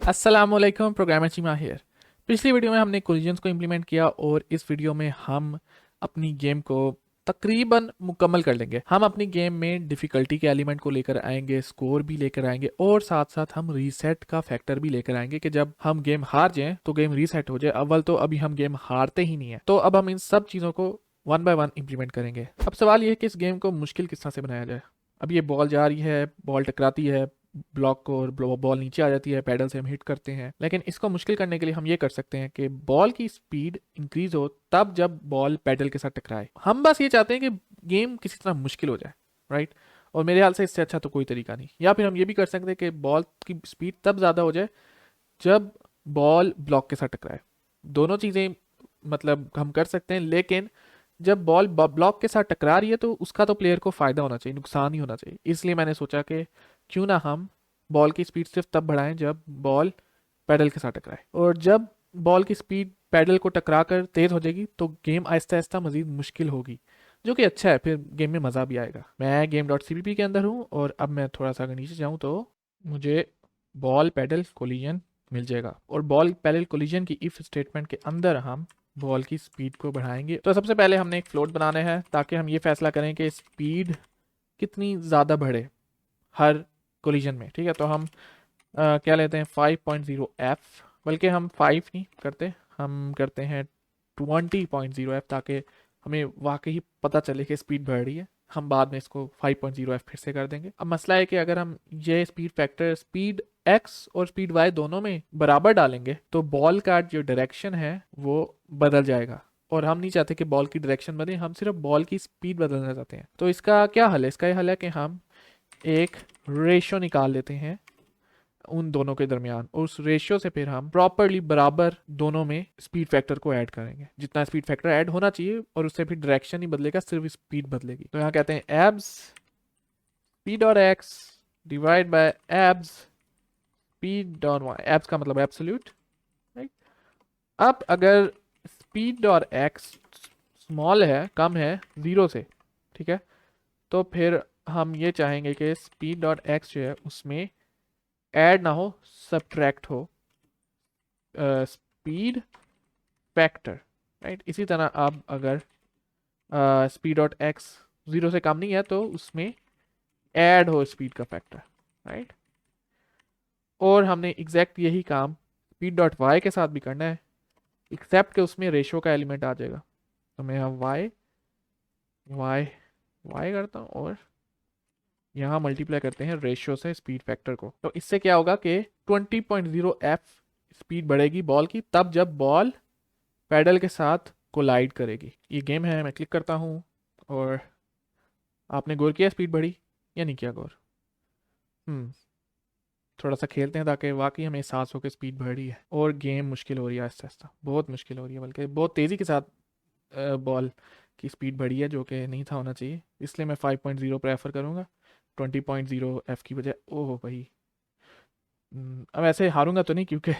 अस्सलामुअलैकुम, programmer Cheema here. पिछली video में हमने कोलिजन्स को इम्प्लीमेंट किया और इस वीडियो में हम अपनी गेम को तकरीबन मुकम्मल कर लेंगे। हम अपनी गेम में डिफ़िकल्टी के एलिमेंट को लेकर आएंगे, स्कोर भी लेकर आएंगे और साथ साथ हम रीसेट का फैक्टर भी लेकर आएंगे कि जब हम गेम हार जाएं तो गेम रीसेट हो जाए। अव्वल तो अभी हम गेम हारते ही नहीं है, तो अब हम इन सब चीज़ों को वन बाय वन इम्प्लीमेंट करेंगे। अब सवाल ये है कि इस गेम को मुश्किल किस तरह से बनाया जाए। अब ये बॉल जा रही है, बॉल टकराती है ब्लॉक को और बॉल नीचे आ जाती है, पैडल से हम हिट करते हैं। लेकिन इसको मुश्किल करने के लिए हम ये कर सकते हैं कि बॉल की स्पीड इंक्रीज हो तब जब बॉल पैडल के साथ टकराए। हम बस ये चाहते हैं कि गेम किसी तरह मुश्किल हो जाए, राइट। और मेरे ख्याल से इससे अच्छा तो कोई तरीका नहीं। या फिर हम ये भी कर सकते हैं कि बॉल की स्पीड तब ज़्यादा हो जाए जब बॉल ब्लॉक के साथ टकराए। दोनों चीज़ें मतलब हम कर सकते हैं, लेकिन जब बॉल ब्लॉक के साथ टकरा रही है तो उसका तो प्लेयर को फ़ायदा होना चाहिए, नुकसान ही होना चाहिए। इसलिए मैंने सोचा कि क्यों ना हम बॉल की स्पीड सिर्फ तब बढ़ाएं जब बॉल पैडल के साथ टकराए, और जब बॉल की स्पीड पैडल को टकरा कर तेज़ हो जाएगी तो गेम आहिस्ता आहिस्ता मज़ीद मुश्किल होगी, जो कि अच्छा है, फिर गेम में मज़ा भी आएगा। मैं गेम डॉट सी के अंदर हूँ और अब मैं थोड़ा सा अगर नीचे जाऊँ तो मुझे बॉल पैडल कोलिजन मिल जाएगा, और बॉल पैडल कोलिजन की इफ़ स्टेटमेंट के अंदर हम बॉल की स्पीड को बढ़ाएंगे। तो सबसे पहले हमने एक फ्लोट बनाना है ताकि हम ये फैसला करें कि स्पीड कितनी ज़्यादा बढ़े हर कोलिजन में। ठीक है, तो हम क्या लेते हैं 5.0 एफ, बल्कि हम 5 नहीं करते, हम करते हैं 20.0 एफ, ताकि हमें वाकई पता चले कि स्पीड बढ़ रही है। हम बाद में इसको 5.0 एफ फिर से कर देंगे। अब मसला है कि अगर हम ये स्पीड फैक्टर स्पीड एक्स और स्पीड वाई दोनों में बराबर डालेंगे तो बॉल का जो डायरेक्शन है वो बदल जाएगा, और हम नहीं चाहते कि बॉल की डायरेक्शन बदले, हम सिर्फ बॉल की स्पीड बदलना चाहते हैं। तो इसका क्या हल है? इसका ये हल है कि हम एक रेशो निकाल लेते हैं उन दोनों के दरमियान, और उस रेशियो से फिर हम प्रॉपरली बराबर दोनों में स्पीड फैक्टर को ऐड करेंगे, जितना स्पीड फैक्टर ऐड होना चाहिए, और उससे फिर डायरेक्शन नहीं बदलेगा, सिर्फ स्पीड बदलेगी। तो यहाँ कहते हैं एब्स स्पीड और x divide by abs speed और वाई। एब्स का मतलब एब्सोल्यूट, राइट। अब अगर स्पीड और एक्स स्मॉल है, कम है जीरो से, ठीक है, तो फिर हम ये चाहेंगे कि स्पीड डॉट एक्स जो है उसमें ऐड ना हो, सब्ट्रैक्ट हो स्पीड फैक्टर, राइट। इसी तरह अब अगर स्पीड डॉट एक्स जीरो से कम नहीं है तो उसमें ऐड हो स्पीड का फैक्टर, राइट। और हमने एग्जैक्ट यही काम स्पीड डॉट वाई के साथ भी करना है, एक्सेप्ट के उसमें रेशो का एलिमेंट आ जाएगा। तो मैं यहाँ वाई वाई वाई करता हूँ और यहाँ मल्टीप्लाई करते हैं रेशियो से स्पीड फैक्टर को। तो इससे क्या होगा कि 20.0 एफ स्पीड बढ़ेगी बॉल की तब जब बॉल पैडल के साथ कोलाइड करेगी। ये गेम है, मैं क्लिक करता हूँ, और आपने गौर किया स्पीड बढ़ी या नहीं किया गौर? हम्म थोड़ा सा खेलते हैं ताकि वाकई हमें एहसास हो कि स्पीड बढ़ रही है। और गेम मुश्किल हो रही है आहिस्ता आहिस्ता, बहुत मुश्किल हो रही है, बल्कि बहुत तेज़ी के साथ बॉल की स्पीड बढ़ी है, जो कि नहीं था होना चाहिए। इसलिए मैं 5.0 प्रेफर करूँगा 20.0 एफ की बजाय। ओह भाई, अब ऐसे हारूंगा तो नहीं, क्योंकि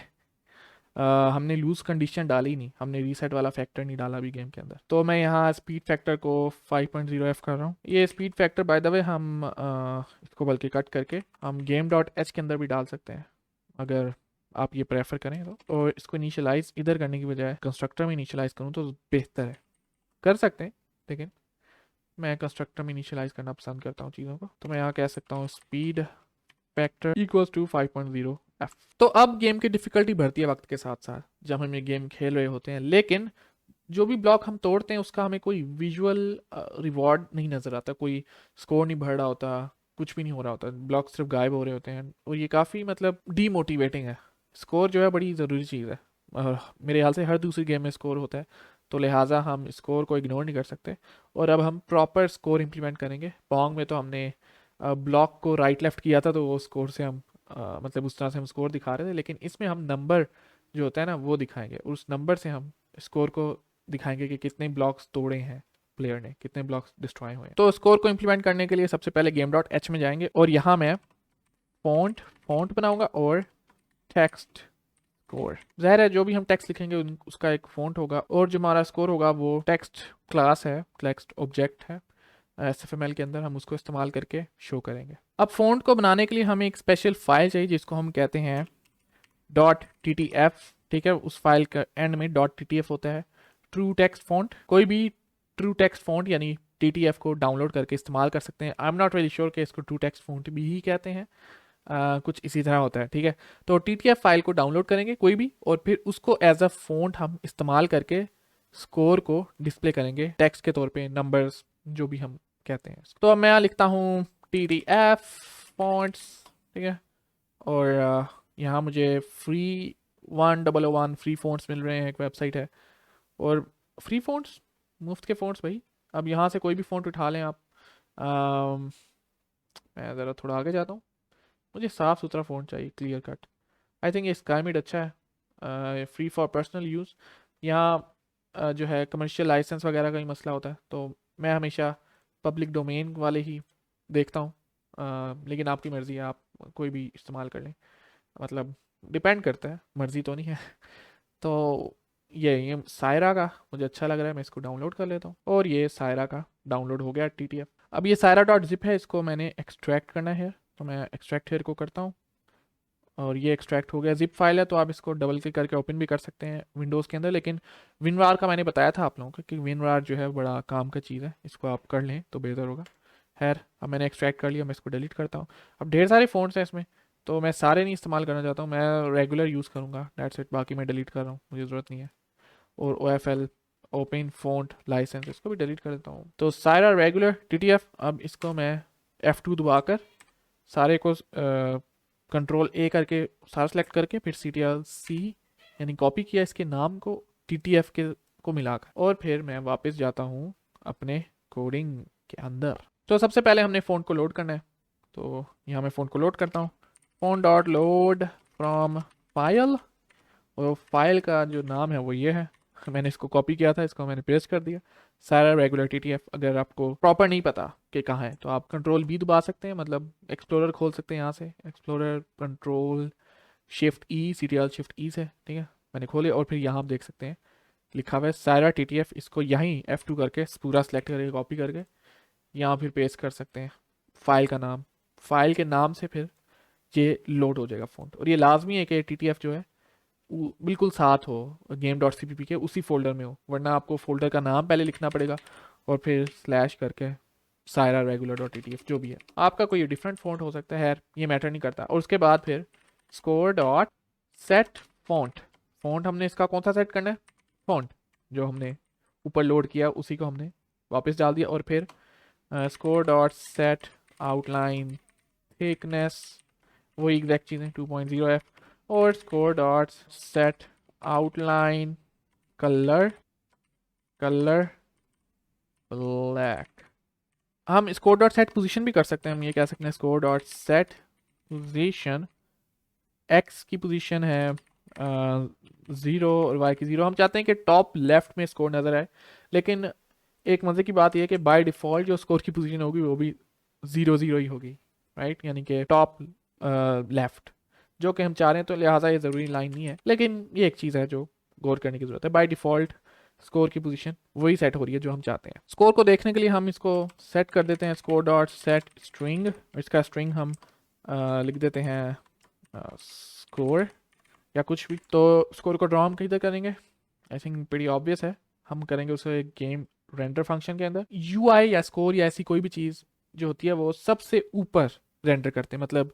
हमने लूज कंडीशन डाली ही नहीं, हमने रीसेट वाला फैक्टर नहीं डाला अभी गेम के अंदर। तो मैं यहाँ स्पीड फैक्टर को 5.0 एफ कर रहा हूँ। ये speed factor by the way हम इसको बल्कि कट करके हम गेम डॉट एच के अंदर भी डाल सकते हैं, अगर आप ये प्रेफर करें तो। और इसको इनिशियलाइज इधर करने की बजाय कंस्ट्रक्टर में इनिशियलाइज करूँ तो बेहतर है। कर सकते हैं, लेकिन मैं कंस्ट्रक्टर में इनिशियलाइज करना पसंद करता हूँ चीज़ों को। तो मैं यहाँ कह सकता हूँ speed factor equals to 5.0 F. तो अब गेम की डिफिकल्टी बढ़ती है वक्त के साथ साथ जब हम ये गेम खेल रहे होते हैं, लेकिन जो भी ब्लॉक हम तोड़ते हैं उसका हमें कोई विजुअल रिवॉर्ड नहीं नज़र आता, कोई स्कोर नहीं बढ़ रहा होता, कुछ भी नहीं हो रहा होता, ब्लॉक सिर्फ गायब हो रहे होते हैं, और ये काफ़ी मतलब डीमोटिवेटिंग है। स्कोर जो है बड़ी ज़रूरी चीज़ है, और मेरे ख्याल से हर दूसरी गेम में स्कोर होता है, तो लिहाजा हम स्कोर को इग्नोर नहीं कर सकते। और अब हम प्रॉपर स्कोर इम्प्लीमेंट करेंगे। पोंग में तो हमने ब्लॉक को राइट लेफ्ट किया था तो वो स्कोर से हम मतलब उस तरह से हम स्कोर दिखा रहे थे, लेकिन इसमें हम नंबर जो होता है ना वो दिखाएंगे, और उस नंबर से हम स्कोर को दिखाएंगे कि कितने ब्लॉक्स तोड़े हैं प्लेयर ने, कितने ब्लॉक्स डिस्ट्रॉय हुए हैं। तो स्कोर को इम्प्लीमेंट करने के लिए सबसे पहले गेम डॉट एच में जाएंगे, और यहाँ मैं फॉन्ट फॉन्ट बनाऊंगा और टेक्स्ट स्कोर। ज़ाहिर है जो भी हम टेक्स्ट लिखेंगे उसका एक फॉन्ट होगा, और जो हमारा स्कोर होगा वो टेक्स्ट क्लास है, टेक्स्ट ऑब्जेक्ट है SFML के अंदर, हम उसको इस्तेमाल करके शो करेंगे। अब फॉन्ट को बनाने के लिए हमें एक स्पेशल फाइल चाहिए जिसको हम कहते हैं डॉट टी टी एफ, ठीक है, उस फाइल का एंड में डॉट टी टी एफ होता है। ट्रू टेक्स्ट फॉन्ट, कोई भी ट्रू टेक्स्ट फॉन्ट यानी टी टी एफ को डाउनलोड करके इस्तेमाल कर सकते हैं। I am not very sure कि इसको ट्रू टेक्स्ट फॉन्ट भी ही कहते हैं, कुछ इसी तरह होता है, ठीक है। तो टी टी एफ फाइल को डाउनलोड करेंगे कोई भी, और फिर उसको एज अ फॉन्ट हम इस्तेमाल करके स्कोर को डिस्प्ले करेंगे टेक्स्ट के तौर पे, नंबर्स जो भी हम कहते हैं। तो अब मैं यहाँ लिखता हूँ टी टी एफ फॉन्ट्स, ठीक है, और यहाँ मुझे फ्री 1001 फ्री फ़ॉन्ट्स मिल रहे हैं, एक वेबसाइट है। और फ्री फ़ॉन्ट्स, मुफ्त के फ़ॉन्ट्स भाई, अब यहाँ से कोई भी फ़ॉन्ट उठा लें आप। मैं ज़रा थोड़ा आगे जाता हूँ, मुझे साफ़ सुथरा फ़ॉन्ट चाहिए, क्लियर कट। आई थिंक ये स्काईमिड अच्छा है, फ्री फॉर पर्सनल यूज़। यहाँ जो है कमर्शियल लाइसेंस वगैरह का ही मसला होता है, तो मैं हमेशा पब्लिक डोमेन वाले ही देखता हूँ, लेकिन आपकी मर्ज़ी है, आप कोई भी इस्तेमाल कर लें, मतलब डिपेंड करता है, मर्ज़ी तो नहीं है। तो ये सायरा का मुझे अच्छा लग रहा है, मैं इसको डाउनलोड कर लेता हूँ, और ये सायरा का डाउनलोड हो गया टी टी एफ। अब ये सायरा डॉट जिप है, इसको मैंने एक्सट्रैक्ट करना है, तो मैं एक्सट्रैक्ट हेयर को करता हूँ, और ये एक्सट्रैक्ट हो गया। जिप फाइल है, तो आप इसको डबल क्लिक करके ओपन भी कर सकते हैं विंडोज़ के अंदर, लेकिन विनरार का मैंने बताया था आप लोगों को कि विनरार जो है बड़ा काम का चीज़ है, इसको आप कर लें तो बेहतर होगा। खैर, अब मैंने एक्सट्रैक्ट कर लिया, मैं इसको डिलीट करता हूँ। अब ढेर सारे फ़ॉन्ट्स हैं इसमें, तो मैं सारे नहीं इस्तेमाल करना चाहता हूँ, मैं रेगुलर यूज़ करूँगा, दैट्स इट, बाकी मैं डिलीट कर रहा हूँ, मुझे ज़रूरत नहीं है। और O F L open font licence, इसको भी डिलीट कर देता हूँ। तो सारा रेगुलर टी टी एफ, अब इसको मैं F2 दबाकर सारे को कंट्रोल ए करके सारा सेलेक्ट करके फिर CTRL-C यानी कॉपी किया इसके नाम को TTF के को मिलाकर, और फिर मैं वापस जाता हूँ अपने कोडिंग के अंदर। तो सबसे पहले हमने फ़ॉन्ट को लोड करना है, तो यहाँ मैं फ़ॉन्ट को लोड करता हूँ, font dot load from file, और फाइल का जो नाम है वो ये है, मैंने इसको कॉपी किया था, इसको मैंने पेस्ट कर दिया। सारा रेगुलर TTF, अगर आपको प्रॉपर नहीं पता कि कहाँ है तो आप कंट्रोल B दबा सकते हैं, मतलब एक्सप्लोरर खोल सकते हैं यहाँ से, explorer control shift E, CTRL shift E से, ठीक है, मैंने खोले, और फिर यहाँ आप देख सकते हैं लिखा हुआ है सारा TTF, इसको यहीं F2 करके पूरा सेलेक्ट करके कॉपी करके यहाँ फिर पेस्ट कर सकते हैं फाइल का नाम, फाइल के नाम से फिर ये लोड हो जाएगा फ़ॉन्ट। और ये लाजमी है कि TTF जो है बिल्कुल साथ हो game.cpp के उसी फोल्डर में हो, वरना आपको फोल्डर का नाम पहले लिखना पड़ेगा और फिर स्लैश करके सायरा रेगुलर डॉट TTF जो भी है, आपका कोई डिफरेंट फॉन्ट हो सकता है, ये मैटर नहीं करता। और उसके बाद फिर score dot set font, font हमने इसका कौन सा सेट करना है, फॉन्ट जो हमने ऊपर लोड किया उसी को हमने वापस डाल दिया, और फिर score dot set outline thickness, वही एग्जैक्ट चीज़ें 2.0F, और score dot set outline colour black. हम स्कोर डॉट सेट पोजीशन भी कर सकते हैं, हम ये कह सकते हैं score dot set position, x की पोजीशन है 0 और वाई की 0, हम चाहते हैं कि टॉप लेफ्ट में स्कोर नज़र आए, लेकिन एक मज़े की बात यह है कि बाय डिफ़ॉल्ट जो स्कोर की पोजीशन होगी वो भी 0 0 ही होगी, राइट, यानी कि टॉप लेफ्ट, जो कि हम चाह रहे हैं, तो लिहाजा ये ज़रूरी लाइन नहीं है, लेकिन ये एक चीज़ है जो गौर करने की ज़रूरत है। बाय डिफ़ॉल्ट स्कोर की पोजीशन वही सेट हो रही है जो हम चाहते हैं। स्कोर को देखने के लिए हम इसको सेट कर देते हैं, स्कोर डॉट सेट स्ट्रिंग, इसका स्ट्रिंग हम लिख देते हैं स्कोर या कुछ भी। तो स्कोर को ड्रॉ हम किधर करेंगे, आई थिंक pretty ऑब्वियस है, हम करेंगे उसे गेम रेंडर फंक्शन के अंदर। UI या स्कोर या ऐसी कोई भी चीज़ जो होती है वो सबसे ऊपर रेंडर करते हैं, मतलब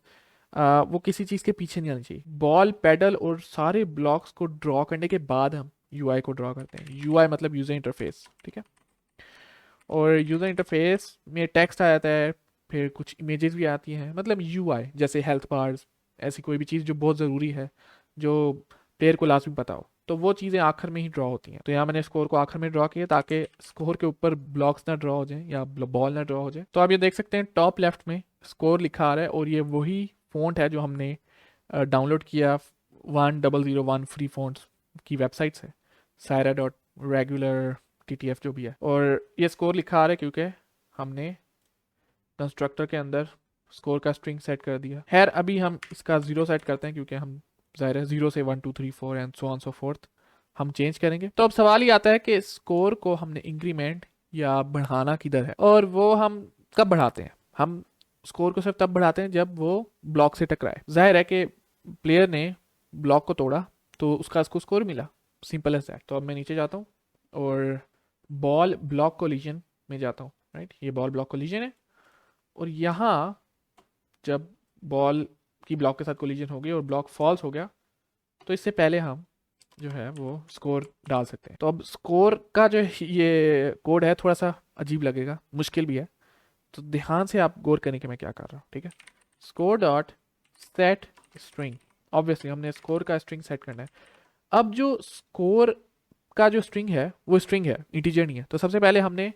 वो किसी चीज़ के पीछे नहीं आनी चाहिए। बॉल, पेडल और सारे ब्लॉक्स को ड्रॉ करने के बाद हम UI को ड्रॉ करते हैं। UI मतलब यूज़र इंटरफेस, ठीक है, और यूज़र इंटरफेस में टेक्स्ट आ जाता है, फिर कुछ इमेजेस भी आती हैं, मतलब UI जैसे हेल्थ बार्स, ऐसी कोई भी चीज़ जो बहुत ज़रूरी है, जो प्लेयर को लाजमी पता हो, तो वो चीज़ें आखिर में ही ड्रॉ होती हैं। तो यहाँ मैंने स्कोर को आखिर में ड्रॉ किया ताकि स्कोर के ऊपर ब्लॉक्स ना ड्रॉ हो जाएं या बॉल ना ड्रॉ हो जाए। तो आप ये देख सकते हैं टॉप लेफ्ट में स्कोर लिखा आ रहा है, और ये वही फ़ॉन्ट है जो हमने डाउनलोड किया 1001 फ्री फ़ॉन्ट्स की वेबसाइट से, सायरा डॉट रेगुलर TTF जो भी है, और ये स्कोर लिखा आ रहा है क्योंकि हमने कंस्ट्रक्टर के अंदर स्कोर का स्ट्रिंग सेट कर दिया। खैर, अभी हम इसका 0 सेट करते हैं क्योंकि हम ज़ाहिर है 0 से 1 2 3 4 and so on so fourth हम चेंज करेंगे। तो अब सवाल ये आता है कि स्कोर को हमने इंक्रीमेंट या बढ़ाना किधर है, और वो हम कब बढ़ाते हैं। हम स्कोर को सिर्फ तब बढ़ाते हैं जब वो ब्लॉक से टकराए। जाहिर है कि प्लेयर ने ब्लॉक को तोड़ा तो उसको स्कोर मिला, सिंपल एज दैट। तो अब मैं नीचे जाता हूँ और बॉल ब्लॉक कोलिजन में जाता हूँ, राइट। ये बॉल ब्लॉक कोलिजन है और यहाँ जब बॉल की ब्लॉक के साथ कोलिजन हो गई और ब्लॉक फॉल्स हो गया तो इससे पहले हम जो है वो स्कोर डाल सकते हैं। तो अब स्कोर का जो ये कोड है थोड़ा सा अजीब लगेगा, मुश्किल भी है, तो ध्यान से आप गौर करें कि मैं क्या कर रहा हूँ, ठीक है। Score dot set string, obviously हमने स्कोर का स्ट्रिंग सेट करना है। अब जो स्कोर का जो स्ट्रिंग है वो स्ट्रिंग है, इंटीजर नहीं है। तो सबसे पहले हमने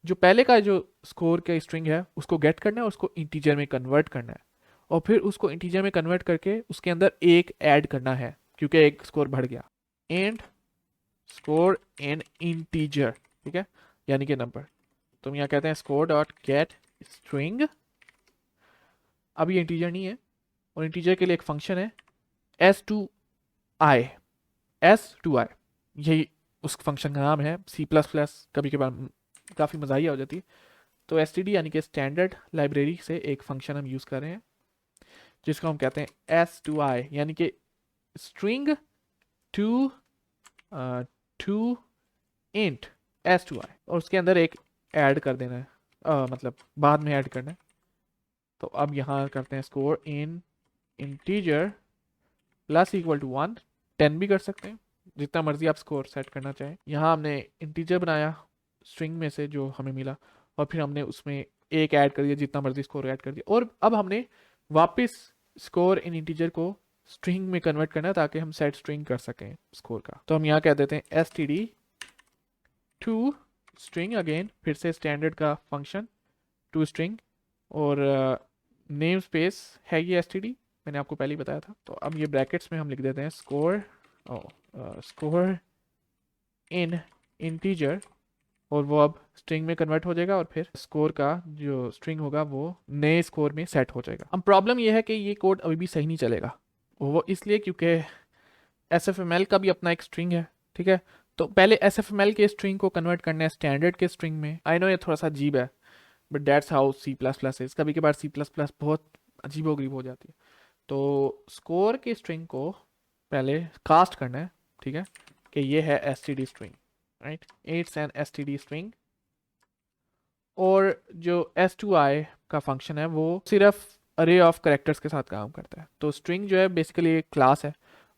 जो पहले का जो स्कोर का स्ट्रिंग है उसको गेट करना है और उसको इंटीजर में कन्वर्ट करना है और फिर उसको इंटीजर में कन्वर्ट करके उसके अंदर एक ऐड करना है क्योंकि एक स्कोर बढ़ गया। एंड स्कोर इन इंटीजर, ठीक है, यानी कि नंबर। तो हम यहाँ कहते हैं स्कोर डॉट गेट स्ट्रिंग। अब ये इंटीजर नहीं है और इंटीजर के लिए एक फंक्शन है s2i, s2i यही उस फंक्शन का नाम है। सी प्लस प्लस कभी कभार काफ़ी मज़ाही हो जाती है। तो std यानी कि स्टैंडर्ड लाइब्रेरी से एक फंक्शन हम यूज़ कर रहे हैं जिसको हम कहते हैं s2i, यानी कि string to to int s2i, और उसके अंदर एक ऐड कर देना है, मतलब बाद में ऐड करना है। तो अब यहाँ करते हैं score in integer plus equal to 1, 10 भी कर सकते हैं, जितना मर्जी आप स्कोर सेट करना चाहें। यहाँ हमने इंटीजर बनाया स्ट्रिंग में से जो हमें मिला और फिर हमने उसमें एक ऐड कर दिया, जितना मर्जी स्कोर ऐड कर दिया, और अब हमने वापस स्कोर इन इंटीजर को स्ट्रिंग में कन्वर्ट करना है ताकि हम सेट स्ट्रिंग कर सकें स्कोर का। तो हम यहाँ कह देते हैं std टू स्ट्रिंग, अगेन फिर से स्टैंडर्ड का फंक्शन टू स्ट्रिंग, और नेम स्पेस है ये std, मैंने आपको पहले ही बताया था। तो अब ये ब्रैकेट्स में हम लिख देते हैं स्कोर स्कोर इन इंटीजर, और वो अब स्ट्रिंग में कन्वर्ट हो जाएगा और फिर स्कोर का जो स्ट्रिंग होगा वो नए स्कोर में सेट हो जाएगा। अब प्रॉब्लम ये है कि ये कोड अभी भी सही नहीं चलेगा, वो इसलिए क्योंकि SFML का भी अपना एक स्ट्रिंग है, ठीक है। तो पहले SFML के स्ट्रिंग को कन्वर्ट करना है स्टैंडर्ड के स्ट्रिंग में। आई नो ये थोड़ा सा अजीब है but that's how C plus plus is. कभी कभार सी प्लस प्लस बहुत अजीबोगरीब हो जाती है। तो स्कोर के स्ट्रिंग को पहले कास्ट करना है, ठीक है, कि ये है std string, right, it's an std string. और जो s2i का फंक्शन है वो सिर्फ अरे ऑफ करेक्टर्स के साथ काम करता है। तो स्ट्रिंग जो है बेसिकली एक क्लास है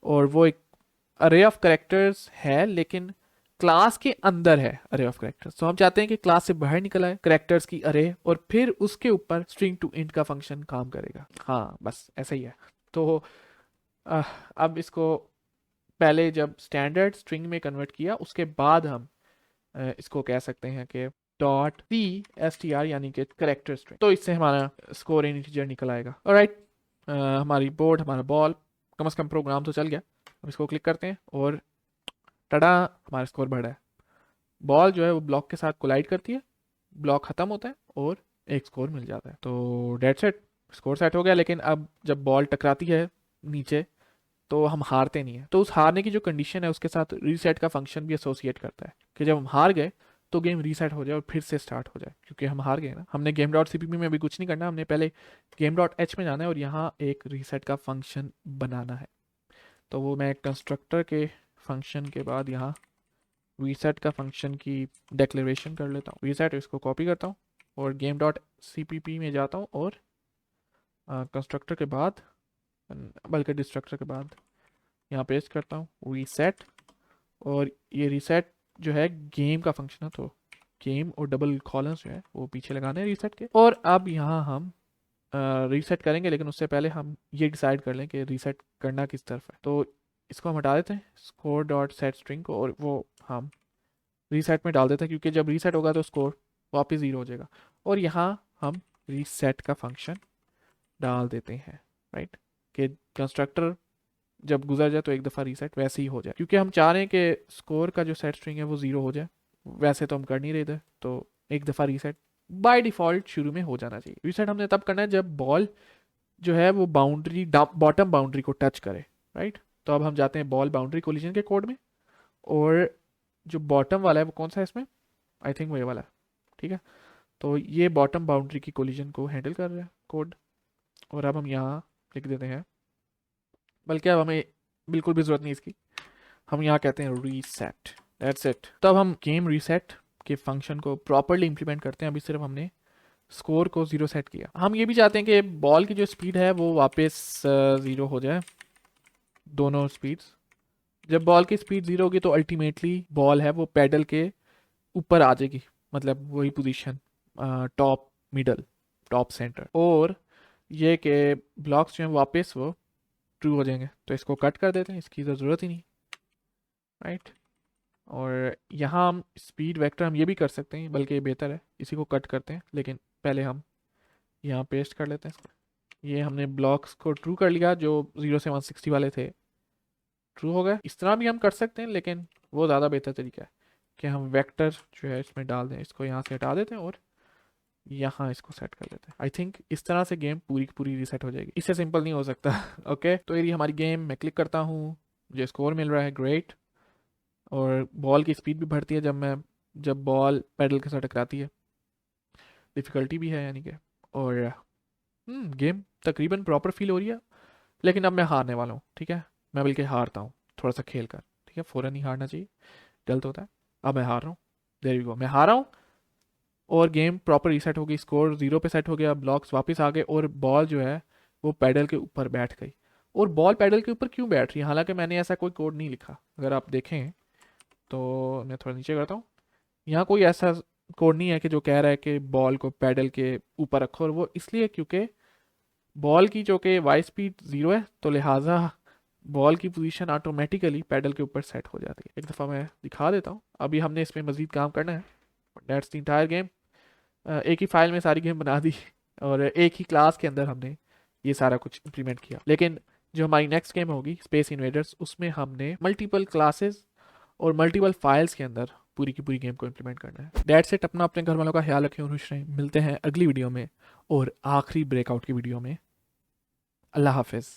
और वो एक अरे ऑफ करेक्टर्स है, लेकिन क्लास के अंदर है अरे ऑफ करेक्टर्स। तो हम चाहते हैं कि क्लास से बाहर निकल आए करेक्टर्स की अरे, और फिर उसके ऊपर स्ट्रिंग टू इंट का फंक्शन काम करेगा। हाँ बस ऐसा ही है। तो अब इसको पहले जब स्टैंडर्ड स्ट्रिंग में कन्वर्ट किया उसके बाद हम इसको कह सकते हैं कि dot C S T R, यानी कि करेक्टर स्ट्रिंग। तो इससे हमारा स्कोर इन इंटीजर निकल आएगा। ऑलराइट, हमारी बोर्ड, हमारा बॉल, कम से कम प्रोग्राम तो चल गया। अब इसको क्लिक करते हैं और टडा, हमारा स्कोर बढ़ा है। बॉल जो है वो ब्लॉक के साथ कोलाइड करती है, ब्लॉक खत्म होता है और एक स्कोर मिल जाता है। तो डेट सेट, स्कोर सेट हो गया। लेकिन अब जब बॉल टकराती है नीचे तो हम हारते नहीं है। तो उस हारने की जो कंडीशन है उसके साथ रीसेट का फंक्शन भी एसोसिएट करता है कि जब हम हार गए तो गेम रीसेट हो जाए और फिर से स्टार्ट हो जाए, क्योंकि हम हार गए ना। हमने गेम डॉट सीपीपी में भी कुछ नहीं करना, हमने पहले गेम डॉट एच में जाना है और यहाँ एक रीसेट का फंक्शन बनाना है। तो वो मैं कंस्ट्रक्टर के फंक्शन के बाद यहाँ रीसेट का फंक्शन की डिक्लेरेशन कर लेता हूँ। रीसेट, इसको कॉपी करता हूँ और गेम डॉट सीपीपी में जाता हूँ और कंस्ट्रक्टर के बाद, बल्कि डिस्ट्रक्टर के बाद यहाँ पेस्ट करता हूँ रीसेट। और ये रीसेट जो है गेम का फंक्शन है, तो गेम और डबल कॉलम्स जो है वो पीछे लगाने हैं रीसेट के। और अब यहाँ हम रीसेट करेंगे, लेकिन उससे पहले हम ये डिसाइड कर लें कि रीसेट करना किस तरफ है। तो इसको हम हटा देते हैं स्कोर डॉट सेट स्ट्रिंग को, और वो हम रीसेट में डाल देते हैं, क्योंकि जब रीसेट होगा तो स्कोर वापस 0 हो जाएगा। और यहाँ हम रीसेट का फंक्शन डाल देते हैं, राइट, कि कंस्ट्रक्टर जब गुजर जाए तो एक दफ़ा रीसेट वैसे ही हो जाए, क्योंकि हम चाह रहे हैं कि स्कोर का जो सेट स्ट्रिंग है वो 0 हो जाए। वैसे तो हम कर नहीं रहे थे, तो एक दफ़ा रीसेट बाय डिफ़ॉल्ट शुरू में हो जाना चाहिए। रीसेट हमने तब करना है जब बॉल जो है वो बाउंड्री, बॉटम बाउंड्री को टच करे, राइट। तो अब हम जाते हैं बॉल बाउंड्री कोलिजन के कोड में, और जो बॉटम वाला है वो कौन सा है इसमें, आई थिंक वो ये वाला है, ठीक है। तो ये बॉटम बाउंड्री की कोलिजन को हैंडल कर रहा है कोड। और अब हम यहाँ लिख देते हैं, बल्कि अब हमें बिल्कुल भी ज़रूरत नहीं इसकी। हम यहाँ कहते हैं रीसेट, दैट्स इट। तब हम गेम रीसेट के फंक्शन को प्रॉपरली इंप्लीमेंट करते हैं। अभी सिर्फ हमने स्कोर को 0 सेट किया। हम ये भी चाहते हैं कि बॉल की जो स्पीड है वो वापस 0 हो जाए, दोनों स्पीड्स। जब बॉल की स्पीड 0 होगी तो अल्टीमेटली बॉल है वो पैडल के ऊपर आ जाएगी, मतलब वही position, top middle, top centre. और ये कि ब्लॉक्स जो हैं वापस वो ट्रू हो जाएंगे। तो इसको कट कर देते हैं, इसकी तो ज़रूरत ही नहीं, राइट। और यहाँ हम स्पीड वेक्टर हम ये भी कर सकते हैं, बल्कि ये बेहतर है, इसी को कट करते हैं। लेकिन पहले हम यहाँ पेस्ट कर लेते हैं इसको। ये हमने ब्लॉक्स को ट्रू कर लिया जो 0 से 160 वाले थे, ट्रू हो गए। इस तरह भी हम कर सकते हैं, लेकिन वो ज़्यादा बेहतर तरीका है कि हम वेक्टर जो है इसमें डाल दें। इसको यहाँ से हटा देते हैं और यहाँ इसको सेट कर लेते हैं। आई थिंक इस तरह से गेम पूरी की पूरी रीसेट हो जाएगी। इससे सिंपल नहीं हो सकता। ओके तो ये हमारी गेम, मैं क्लिक करता हूँ, मुझे स्कोर मिल रहा है, ग्रेट। और बॉल की स्पीड भी बढ़ती है जब बॉल पैडल के साथ टकराती है। डिफ़िकल्टी भी है यानी कि। और गेम तकरीबन प्रॉपर फील हो रही है। लेकिन अब मैं हारने वाला हूँ, ठीक है। मैं बल्कि हारता हूँ थोड़ा सा खेल कर, ठीक है। फ़ौरन नहीं हारना चाहिए, गलत होता है। अब मैं हार रहा हूँ, देयर यू गो, मैं हारा हूँ। और गेम प्रॉपर रीसेट हो गई, स्कोर 0 पे सेट हो गया, ब्लॉक्स वापस आ गए और बॉल जो है वो पैडल के ऊपर बैठ गई। और बॉल पैडल के ऊपर क्यों बैठ रही है, हालांकि मैंने ऐसा कोई कोड नहीं लिखा। अगर आप देखें तो मैं थोड़ा नीचे करता हूँ, यहाँ कोई ऐसा कोड नहीं है कि जो कह रहा है कि बॉल को पैडल के ऊपर रखो। और वो इसलिए क्योंकि बॉल की जो कि वाई स्पीड 0 है, तो लिहाजा बॉल की पोजीशन ऑटोमेटिकली पैडल के ऊपर सेट हो जाती है। एक दफ़ा मैं दिखा देता हूँ, अभी हमने इसमें मज़ीद काम करना है। That's the entire game. एक ही फाइल में सारी गेम बना दी और एक ही क्लास के अंदर हमने ये सारा कुछ इम्प्लीमेंट किया। लेकिन जो हमारी नेक्स्ट गेम होगी स्पेस इन्वेडर्स, उसमें हमने मल्टीपल क्लासेस और मल्टीपल फाइल्स के अंदर पूरी की पूरी गेम को इम्प्लीमेंट करना है। That's it. अपना अपने घर वालों का ख्याल रखें और खुश रहें। मिलते हैं अगली वीडियो में और आखिरी ब्रेकआउट की वीडियो में। अल्लाह हाफिज़।